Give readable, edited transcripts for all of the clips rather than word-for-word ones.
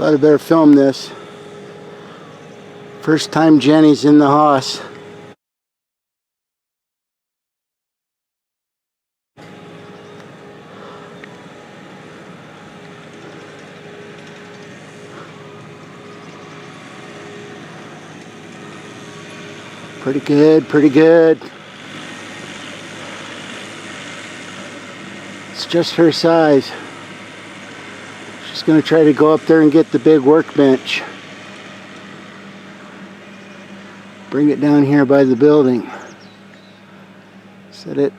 Thought I better film this. First time Jenny's in the house. Pretty good, pretty good. It's just her size. She's going to try to go up there and get the big workbench. Bring it down here by the building. Set it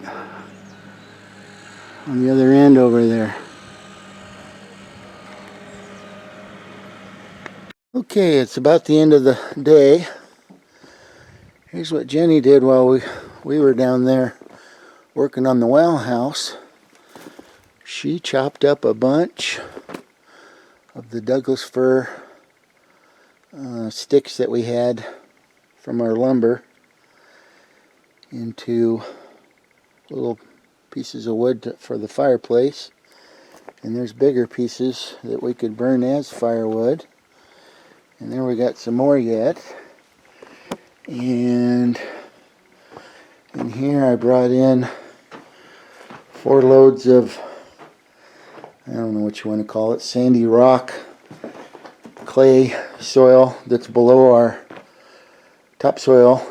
on the other end over there. Okay, it's about the end of the day. Here's what Jenny did while we were down there working on the well house. She chopped up a bunch of the Douglas fir sticks that we had from our lumber into little pieces of wood for the fireplace. And there's bigger pieces that we could burn as firewood. And there we got some more yet. And in here I brought in 4 loads of, I don't know what you want to call it, sandy rock clay soil that's below our topsoil.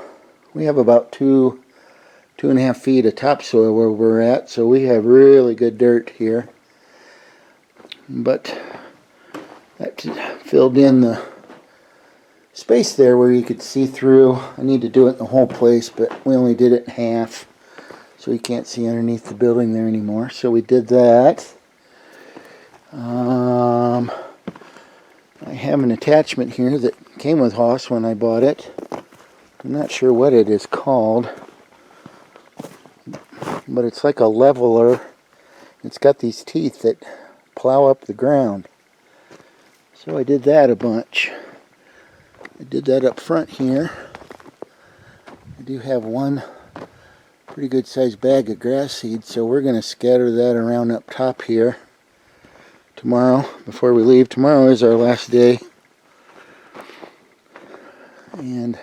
We have about 2.5 feet of topsoil where we're at, so we have really good dirt here. But that filled in the space there where you could see through. I need to do it in the whole place, but we only did it in half, so you can't see underneath the building there anymore. So we did that. I have an attachment here that came with Haas when I bought it. I'm not sure what it is called, but it's like a leveler. It's got these teeth that plow up the ground. So I did that a bunch. I did that up front here. I do have one pretty good sized bag of grass seed, so we're going to scatter that around up top here tomorrow before we leave. Tomorrow is our last day, and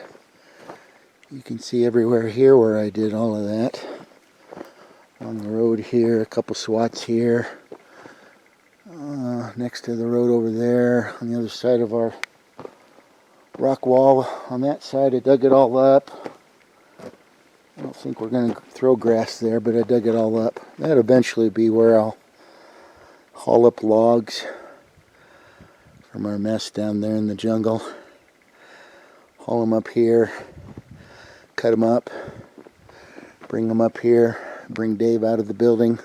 you can see everywhere here where I did all of that. On the road here, a couple swats here, next to the road over there, on the other side of our rock wall. On that side I dug it all up. I don't think we're going to throw grass there, but I dug it all up. That'll eventually be where I'll haul up logs from our mess down there in the jungle. Haul them up here, cut them up, bring them up here, bring Dave out of the building,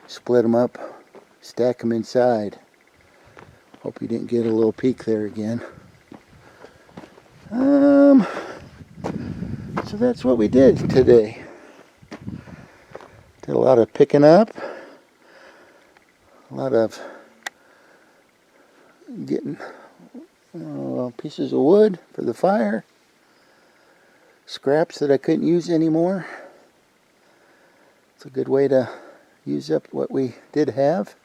split them up, stack them inside. Hope you didn't get a little peek there again. So that's what we did today. Did a lot of picking up, a lot of getting pieces of wood for the fire, scraps that I couldn't use anymore. It's a good way to use up what we did have.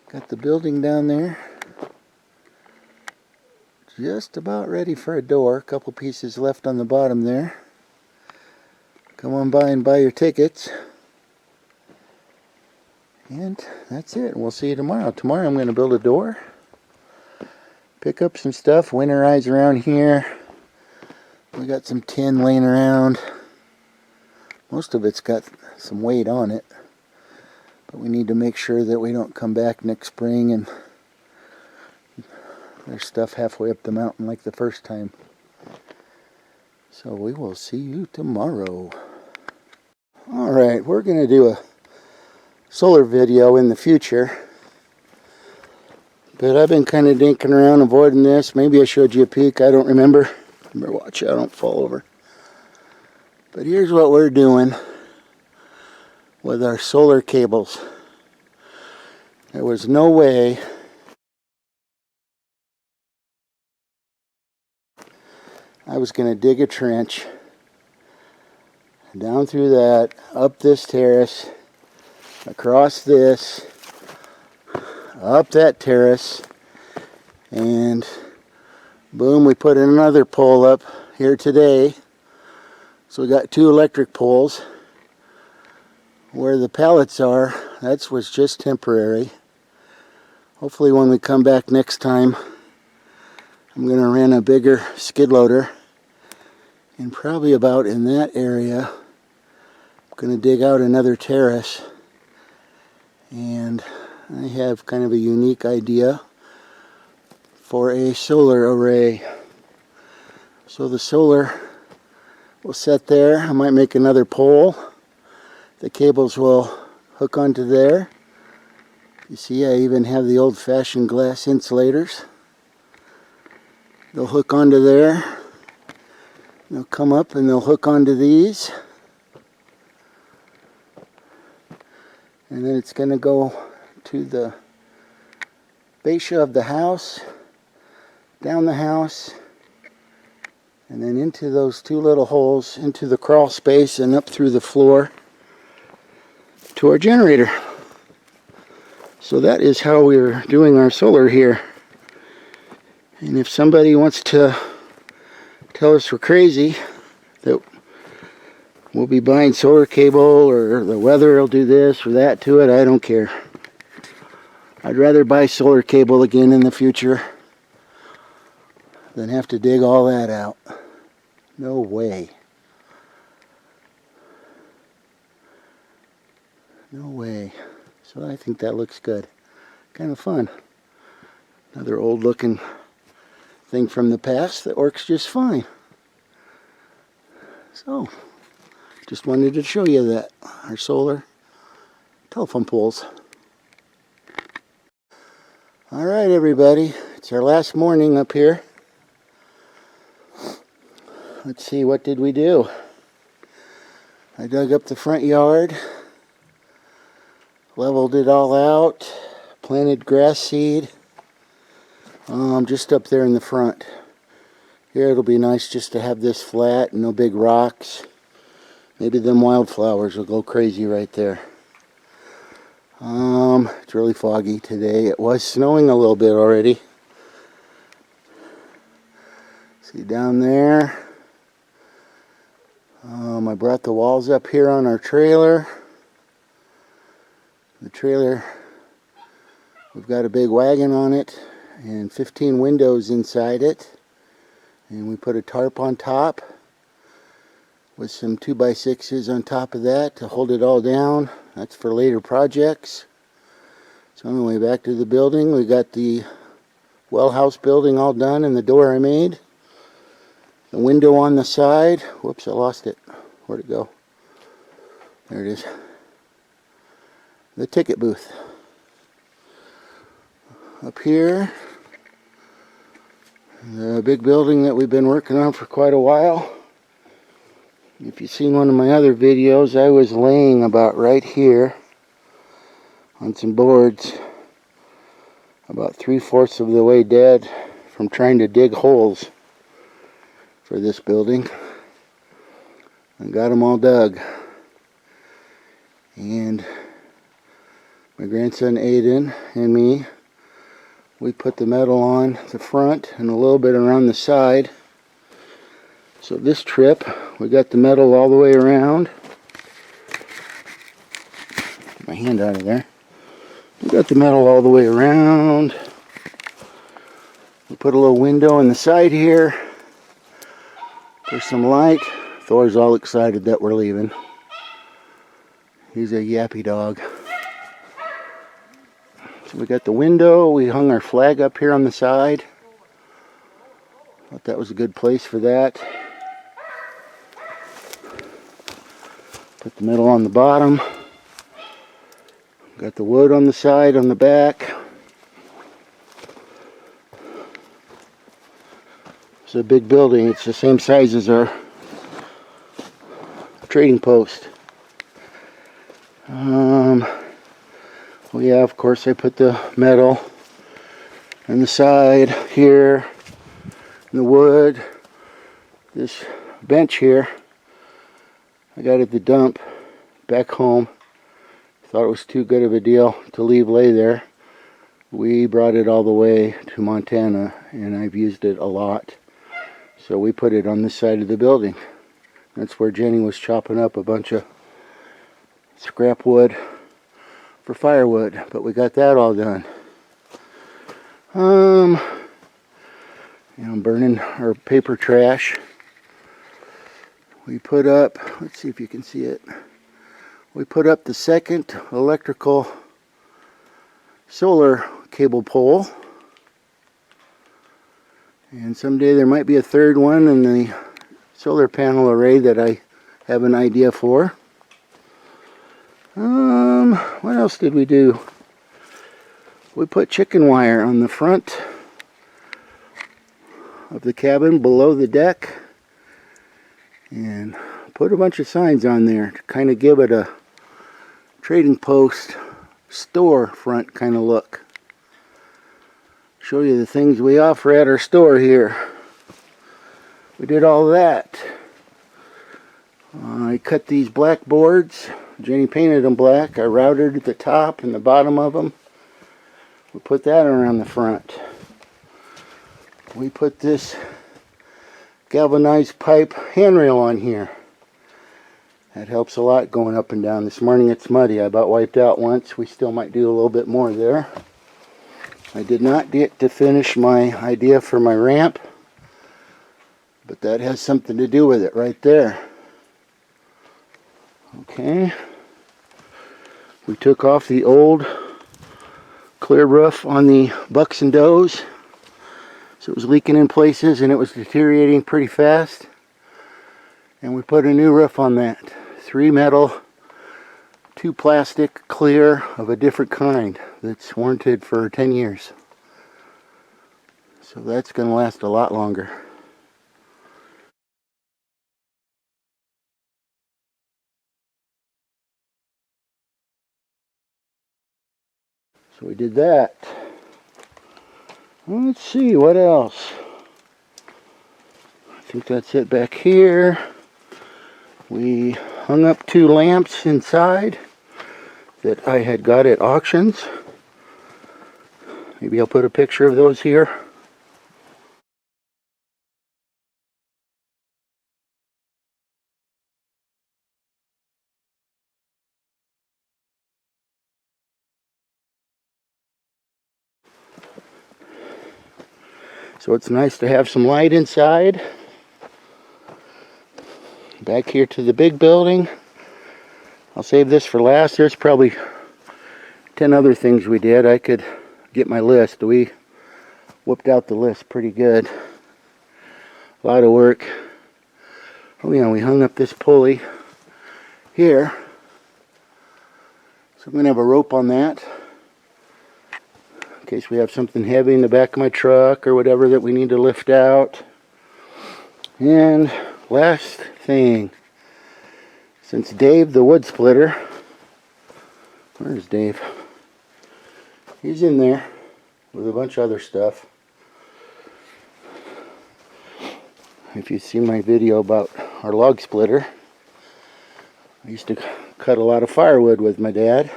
Got the building down there just about ready for a door. A couple pieces left on the bottom there. Come on by and buy your tickets. And that's it. We'll see you tomorrow. Tomorrow I'm going to build a door, pick up some stuff, winterize around here. We got some tin laying around. Most of it's got some weight on it, but we need to make sure that we don't come back next spring and there's stuff halfway up the mountain like the first time. So we will see you tomorrow. Alright, we're going to do a solar video in the future, but I've been kind of dinking around avoiding this. Maybe I showed you a peek, I don't remember. Remember, watch out, I don't fall over. But here's what we're doing with our solar cables. There was no way I was going to dig a trench down through that, up this terrace, across this, up that terrace, And boom, we put another pole up here today. So we got 2 electric poles. Where the pallets are, that was just temporary. Hopefully when we come back next time, I'm going to rent a bigger skid loader. And probably about in that area, I'm going to dig out another terrace. And I have kind of a unique idea for a solar array. So the solar will set there. I might make another pole. The cables will hook onto there. You see, I even have the old-fashioned glass insulators. They'll hook onto there. They'll come up and they'll hook onto these. And then it's going to go to the fascia of the house, down the house, and then into those 2 little holes, into the crawl space and up through the floor to our generator. So that is how we're doing our solar here. And if somebody wants to tell us we're crazy, that we'll be buying solar cable or the weather will do this or that to it, I don't care. I'd rather buy solar cable again in the future than have to dig all that out. No way. No way. So I think that looks good. Kind of fun. Another old looking thing from the past that works just fine. So, just wanted to show you that. Our solar telephone poles. Alright everybody, it's our last morning up here. Let's see, what did we do? I dug up the front yard. Leveled it all out, planted grass seed, just up there in the front. Here it'll be nice just to have this flat and no big rocks. Maybe them wildflowers will go crazy right there. It's really foggy today. It was snowing a little bit already. See down there. I brought the walls up here on our trailer. The trailer, we've got a big wagon on it and 15 windows inside it, and we put a tarp on top with some 2x6s on top of that to hold it all down. That's for later projects. So on the way back to the building, we got the well house building all done and the door I made. The window on the side, whoops, I lost it. Where'd it go? There it is. The ticket booth. Up here, the big building that we've been working on for quite a while. If you've seen one of my other videos, I was laying about right here on some boards, about 3/4 of the way dead from trying to dig holes for this building. I got them all dug. And my grandson Aiden and me, we put the metal on the front and a little bit around the side. So this trip, we got the metal all the way around. Get my hand out of there. We got the metal all the way around. We put a little window in the side here for some light. Thor's all excited that we're leaving. He's a yappy dog. So we got the window, we hung our flag up here on the side. Thought that was a good place for that. Put the metal on the bottom. Got the wood on the side, on the back. It's a big building, it's the same size as our trading post. Well, yeah, of course I put the metal on the side here, and the wood. This bench here, I got at the dump back home. Thought it was too good of a deal to leave lay there. We brought it all the way to Montana, and I've used it a lot. So we put it on this side of the building. That's where Jenny was chopping up a bunch of scrap wood for firewood, but we got that all done. I'm burning our paper trash. We put up, let's see if you can see it. We put up the second electrical solar cable pole. And someday there might be a third one in the solar panel array that I have an idea for. What else did we do? We put chicken wire on the front of the cabin below the deck and put a bunch of signs on there to kind of give it a trading post storefront kind of look. Show you the things we offer at our store here. We did all that. I cut these black boards. Jenny painted them black. I routed the top and the bottom of them. We put that around the front. We put this galvanized pipe handrail on here. That helps a lot going up and down. This morning it's muddy. I about wiped out once. We still might do a little bit more there. I did not get to finish my idea for my ramp, but that has something to do with it right there. Okay. We took off the old clear roof on the bucks and does. So it was leaking in places and it was deteriorating pretty fast. And we put a new roof on that. 3 metal, 2 plastic, clear of a different kind that's warranted for 10 years. So that's going to last a lot longer. So we did that. Let's see, what else? I think that's it back here. We hung up 2 lamps inside that I had got at auctions. Maybe I'll put a picture of those here. So it's nice to have some light inside. Back here to the big building. I'll save this for last. There's probably 10 other things we did. I could get my list. We whipped out the list pretty good. A lot of work. Oh yeah, we hung up this pulley here. So I'm going to have a rope on that in case we have something heavy in the back of my truck or whatever that we need to lift out. And last thing, since Dave the wood splitter, where's Dave? He's in there with a bunch of other stuff. If you see my video about our log splitter, I used to cut a lot of firewood with my dad.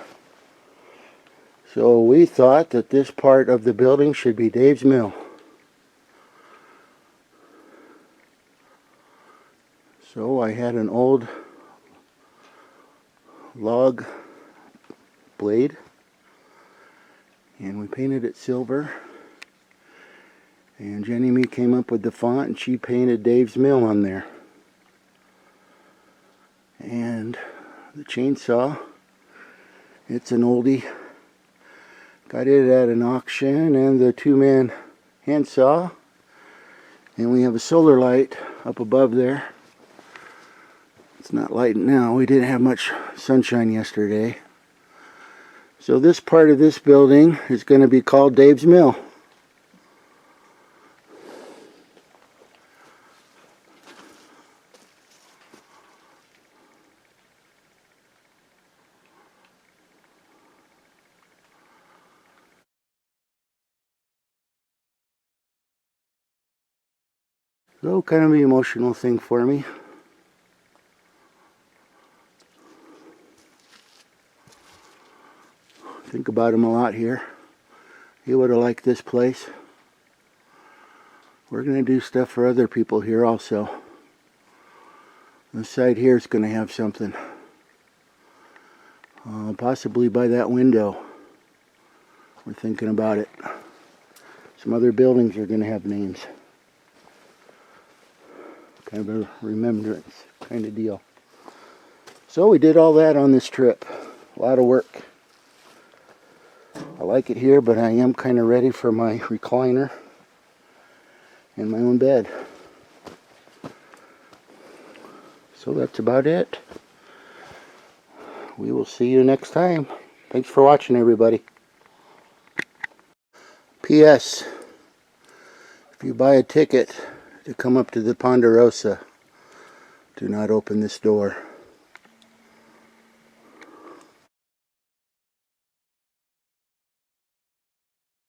So we thought that this part of the building should be Dave's mill. So I had an old log blade and we painted it silver. And Jenny and me came up with the font and she painted Dave's mill on there. And the chainsaw, it's an oldie. Got it at an auction, and the 2-man handsaw. And we have a solar light up above there. It's not lighting now. We didn't have much sunshine yesterday. So this part of this building is going to be called Dave's Mill. So kind of an emotional thing for me. Think about him a lot here. He would have liked this place. We're going to do stuff for other people here also. This side here is going to have something. Possibly by that window. We're thinking about it. Some other buildings are going to have names. Kind of a remembrance kind of deal. So we did all that on this trip. A lot of work. I like it here, but I am kind of ready for my recliner and my own bed. So that's about it. We will see you next time. Thanks for watching, everybody. P.S. If you buy a ticket to come up to the Ponderosa, do not open this door.